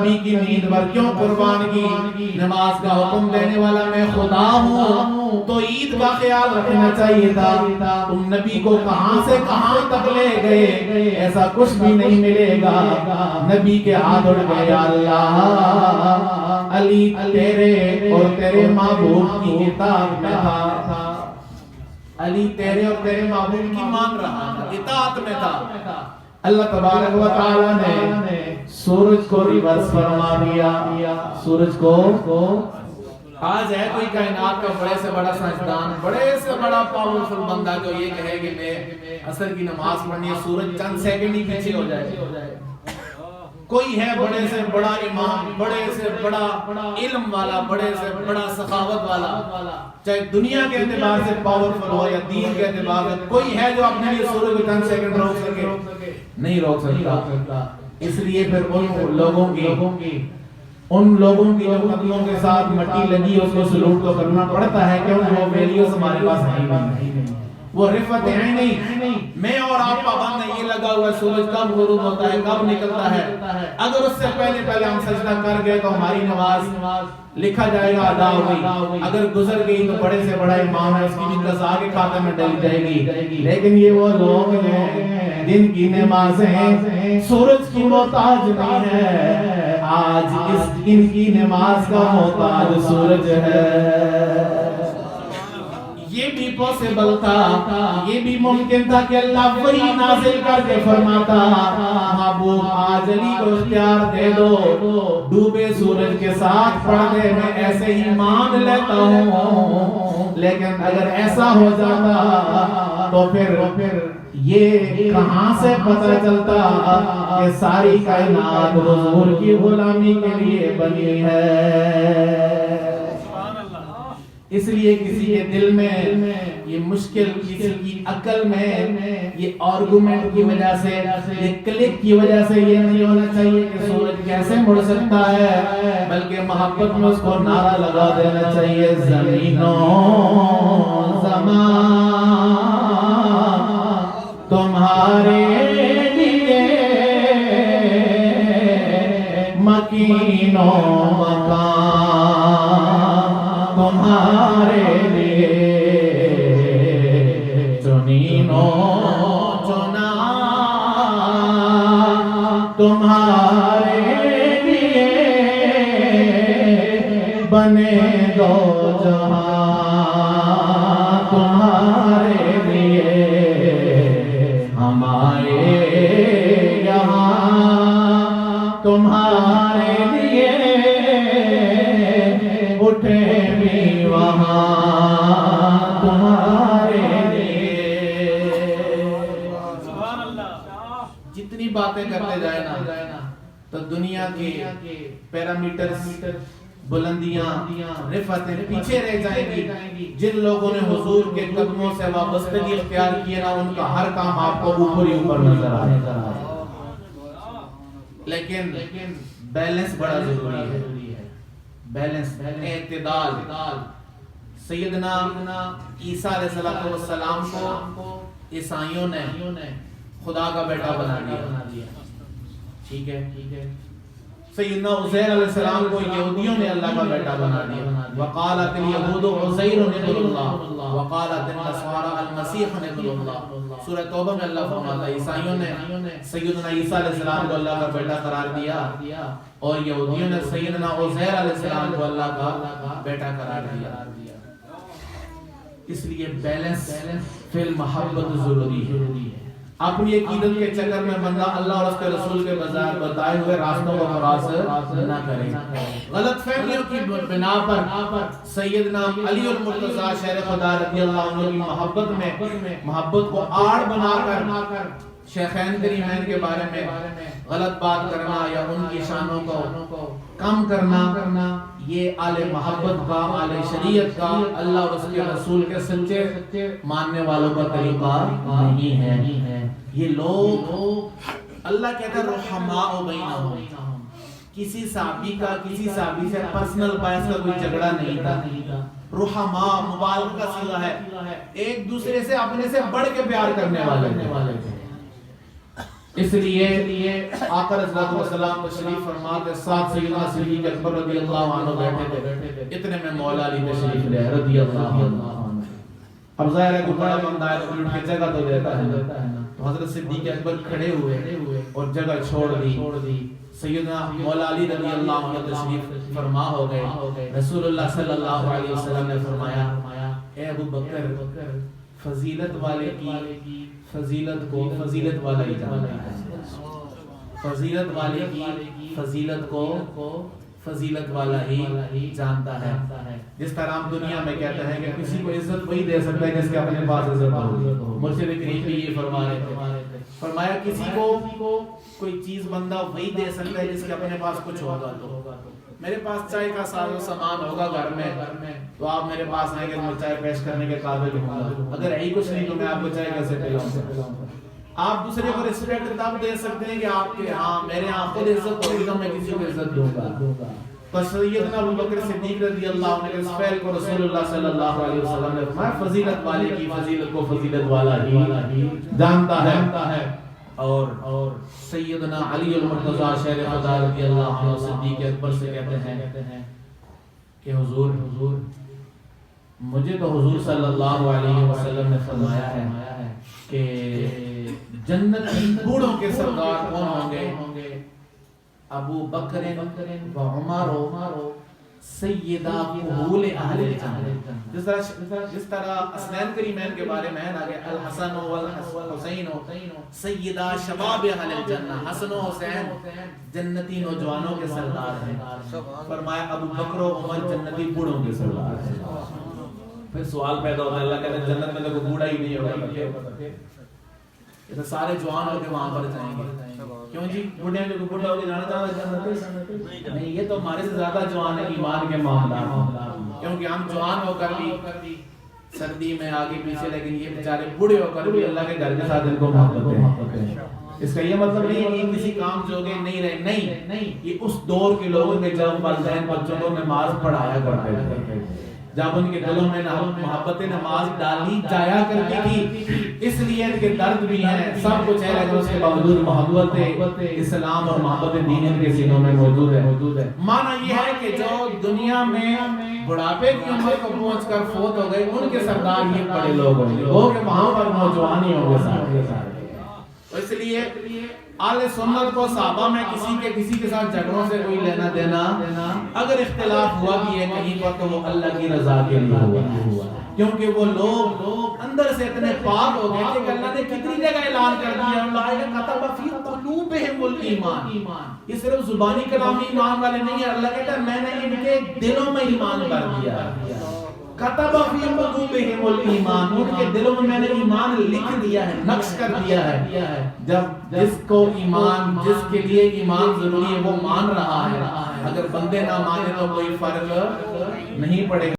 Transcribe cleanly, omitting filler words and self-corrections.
نبی کی نیند پر کیوں قربان کی؟ نماز کا حکم دینے والا میں خدا ہوں، تو عید کا خیال رکھنا چاہیے تھا۔ تم نبی کو کہاں سے کہاں تک لے گئے، ایسا کچھ بھی نہیں ملے گا۔ نبی کے ہاتھ اڑ گئے، یا اللہ علی تیرے اور تیرے محبوب کی اطاعت میں تھا، علی تیرے اور تیرے محبوب کی مان رہا تھا، اطاعت میں تھا۔ اللہ تبارک و تعالی نے سورج کو ریورس فرما دیا، سورج کو آج ہے کوئی کائنات کا بڑے سے بڑا سائنسدان، بڑے سے بڑا پاورفل بندہ جو یہ کہے کہ میں عصر کی نماز پڑھنی ہے، سورج چند سیکنڈ ہی پیچھے ہو جائے۔ کوئی ہے بڑے سے بڑا امام، بڑے سے بڑا علم والا، بڑے سے بڑا سخاوت والا، چاہے دنیا کے اعتبار سے پاورفل ہو یا دین کے اعتبار سے، کوئی ہے جو اپنے لیے سورج کو چند سیکنڈ روک سکے؟ نہیں روک سکتا۔ اس لیے پھر ان لوگوں کی جو قدموں کے ساتھ مٹی لگی اس کو سلوٹ تو کرنا پڑتا ہے، کیونکہ وہ ویلیوز ہمارے پاس نہیں، وہ رفت ہے نہیں۔ میں اور آپ پابند نہیں، یہ لگا ہوا سورج کب غروب ہوتا ہے، کب نکلتا ہے، اگر اس سے پہلے ہم سجدہ کر گئے تو ہماری نماز لکھا جائے گا ادا ہوئی، اگر گزر گئی تو بڑے سے بڑا امام ہے، اس کی بھی قضا کے کھاتے میں ڈلی جائے گی۔ لیکن یہ وہ لوگ ہیں جن کی نمازیں سورج کی محتاج نہیں ہے، آج ان کی نماز کا محتاج سورج ہے۔ یہ بھی پوسیبل تھا، یہ بھی ممکن تھا کہ اللہ وحی نازل کر کے فرماتا محبوب آج علی کو اختیار دے دو، ڈوبے سورج کے ساتھ پردے میں ایسے ہی مان لیتا ہوں۔ لیکن اگر ایسا ہو جاتا تو پھر یہ کہاں سے پتہ چلتا کہ ساری کائنات حضور کی غلامی کے لیے بنی ہے۔ اس لیے کسی کے دل میں یہ مشکل، کسی کی عقل میں یہ آرگومنٹ کی وجہ سے، یہ کلک کی وجہ سے یہ نہیں ہونا چاہیے کہ سورج کیسے مڑ سکتا ہے، بلکہ محبت میں اس کو نعرہ لگا دینا چاہیے، زمین و زمان تمہارے لیے، مکین و مکان تمہارے لیے، چنین و چنا تمہارے لیے، بنے دو جہاں تمہارے لیے، ہمارے یہاں تمہارے لیے، اٹھے بھی وہاں تمہارے لیے۔ جتنی باتیں کرتے جائے نا تو دنیا کے پیرامیٹرز، بلندیاں، رفتیں پیچھے رہ جائیں گی۔ جن لوگوں نے حضور کے قدموں سے وابستگی اختیار کیے نا، ان کا ہر کام آپ کو اوپر ہی اوپر نظر آئے۔ لیکن بیلنس بڑا ضروری ہے، بیلنس، اعتدال۔ سیدنا عیسیٰ علیہ السلام کو عیسائیوں نے خدا کا بیٹا بنا دیا، ٹھیک ہے۔ سیدنا عزیر علیہ السلام کو یہودیوں نے اللہ کا بیٹا بنا دیا، وقالت الیہود عزیر ابن اللہ وقالت النصارى المسیح ابن اللہ۔ سورہ توبہ میں اللہ فرماتا ہے عیسائیوں نے سیدنا عیسیٰ علیہ السلام کو اللہ کا بیٹا قرار دیا، اور یہودیوں نے سیدنا عزیر علیہ السلام کو اللہ کا بیٹا قرار دیا۔ اس لیے بیلنس فی المحبت ضروری ہے۔ اپنی عقیدت کے چکر میں بندہ اللہ اور اس کے رسول کے بتائے ہوئے راستوں کو خلاص نہ کرے۔ غلط فہمیوں کی بنا پر سیدنا علی المرتضیٰ شیر خدا رضی اللہ عنہ کی محبت کو آڑ بنا کر شیخین کریمین کے بارے میں غلط بات کرنا یا ان کی شانوں کو کم کرنا، یہ آل محبت کا، آل شریعت کا، اللہ اور اس کے رسول کے سچے ماننے والوں کا طریقہ نہیں ہے۔ یہ لوگ، اللہ کہتا ہے رحماء بینہم، کسی صحابی سے پرسنل باعث کا کوئی جھگڑا نہیں تھا۔ رحماء مبالغہ کا صیغہ ہے، ایک دوسرے سے اپنے سے بڑھ کے پیار کرنے والے تھے۔ اس لیے آقا رضی اللہ علیہ وسلم تشریف فرما کے ساتھ سیدنا صدیق اکبر رضی اللہ عنہ بیٹھے تھے، اتنے میں مولا علی تشریف لے رضی اللہ عنہ۔ اب ظاہر ہے کوئی بڑا بندہ ہے تو اٹھ کے جگہ تو دیتا ہے نا، تو حضرت صدیق اکبر کھڑے ہوئے اور جگہ چھوڑ دی۔ سیدنا مولا علی رضی اللہ عنہ تشریف فرما ہو گئے۔ رسول اللہ صلی اللہ علیہ وسلم نے فرمایا اے ابو بکر، فضیلت والے کی فضیلت کو فضیلت والا ہی جانتا ہے، فضیلت والے کی فضیلت کو فضیلت والا ہی جانتا ہے۔ جس طرح ہم دنیا میں کہتے ہیں کہ کسی کو عزت وہی دے سکتا ہے جس کے اپنے پاس عزت ہو۔ مرشد کریم بھی یہ فرما رہے تھے، فرمایا کسی کو کوئی چیز بندہ وہی دے سکتا ہے جس کے اپنے پاس کچھ ہوگا۔ تو میرے پاس چائے کا ساز و سامان ہوگا گھر میں، تو آپ میرے پاس آئیں گے تو میں چائے پیش کرنے کے قابل ہوں گا، اگر ہے ہی کچھ نہیں تو میں آپ کو چائے کیسے پلاؤں؟ آپ دوسرے کو رسپیکٹ تب دے سکتے ہیں کہ آپ کے ہاں میرے ہاں خود عزت ہوگی تو میں کسی کو عزت دوں گا۔ تو سیدنا ابو بکر صدیق رضی اللہ عنہ کے اس فعل کو رسول اللہ صلی اللہ علیہ وسلم نے فرمایا فضیلت والے کی فضیلت کو فضیلت والا ہی جانتا ہے۔ اور سیدنا علی المرتضی شیر خدا رضی اللہ عنہ صدیق اکبر سے کہتے ہیں کہ حضور مجھے تو حضور صلی اللہ علیہ وسلم نے فرمایا ہے کہ جنتی بوڑھوں کے سردار کون ہوں گے؟ ابو بکر و عمر سیدہ قبول اہل جنہ۔ جس طرح اسنین کریمین کے بارے میں ہے نا کہ الحسن والحسین سیدہ شباب اہل الجنہ، حسن و حسین جنتی نوجوانوں کے سردار ہیں۔ فرمایا ابو بکر و عمر جنتی بوڑھوں کے سردار ہیں۔ پھر سوال پیدا ہوتا ہے، اللہ کہتے ہیں جنت میں تو کوئی بوڑھا ہی نہیں ہوگا، یہ تو سارے جوان ہو کے وہاں پر جائیں گے۔ کیوں جی بوڑھے جو بوڑھا ہو کے جانا چاہتا جنت نہیں، یہ تو ہمارے سے زیادہ جوان ہے ایمان کے معاملات، کیونکہ ہم جوان ہو کر بھی سردی میں آگے پیچھے، لیکن یہ بیچارے بوڑھے ہو کر بھی اللہ کے گھر کے ساتھ ان کو محبت ہے۔ اس کا یہ مطلب نہیں ہے کہ کسی کام جوگے نہیں رہے، نہیں، یہ اس دور کے لوگوں نے جب والدین بچوں کو نماز پڑھایا کرتے تھے، جب ان کے دلوں میں محبت نماز ڈالی جایا کرتی تھی، اس لیے ان کے درد بھی ہیں سب کچھ ہے، لیکن اس کے باوجود محبت اسلام اور محبت دین ان کے سینوں میں موجود ہے۔ معنی یہ ہے کہ جو دنیا میں بڑھاپے کی عمر کو پہنچ کر فوت ہو گئے ان کے سردار یہ بڑے لوگ ہوں گے، وہ کہ وہاں پر نوجوان ہی ہوں گے سارے۔ اس لیے اہل سنت کو صحابہ میں کسی کے ساتھ جھگڑوں سے کوئی لینا دینا، اگر اختلاف ہوا بھی ہے کہیں پر تو وہ اللہ کی رضا کے لیے ہوا، کیونکہ وہ لوگ اندر سے اتنے پاک ہو گئے تھے کہ اللہ نے کتنی جگہ اعلان کر دیا اللہ نے کتب فی قلوبہم الایمان، یہ صرف زبانی کلامی ایمان والے نہیں ہے، اللہ کہتا ہے میں نے ان کے دلوں میں ایمان بھر دیا، کتب فی قلوبہم الایمان، ان کے دلوں میں نے ایمان لکھ دیا ہے، نقش کر دیا ہے۔ جب جس کے لیے ایمان ضروری ہے وہ مان رہا ہے، اگر بندے نہ مانے تو کوئی فرق نہیں پڑے گا۔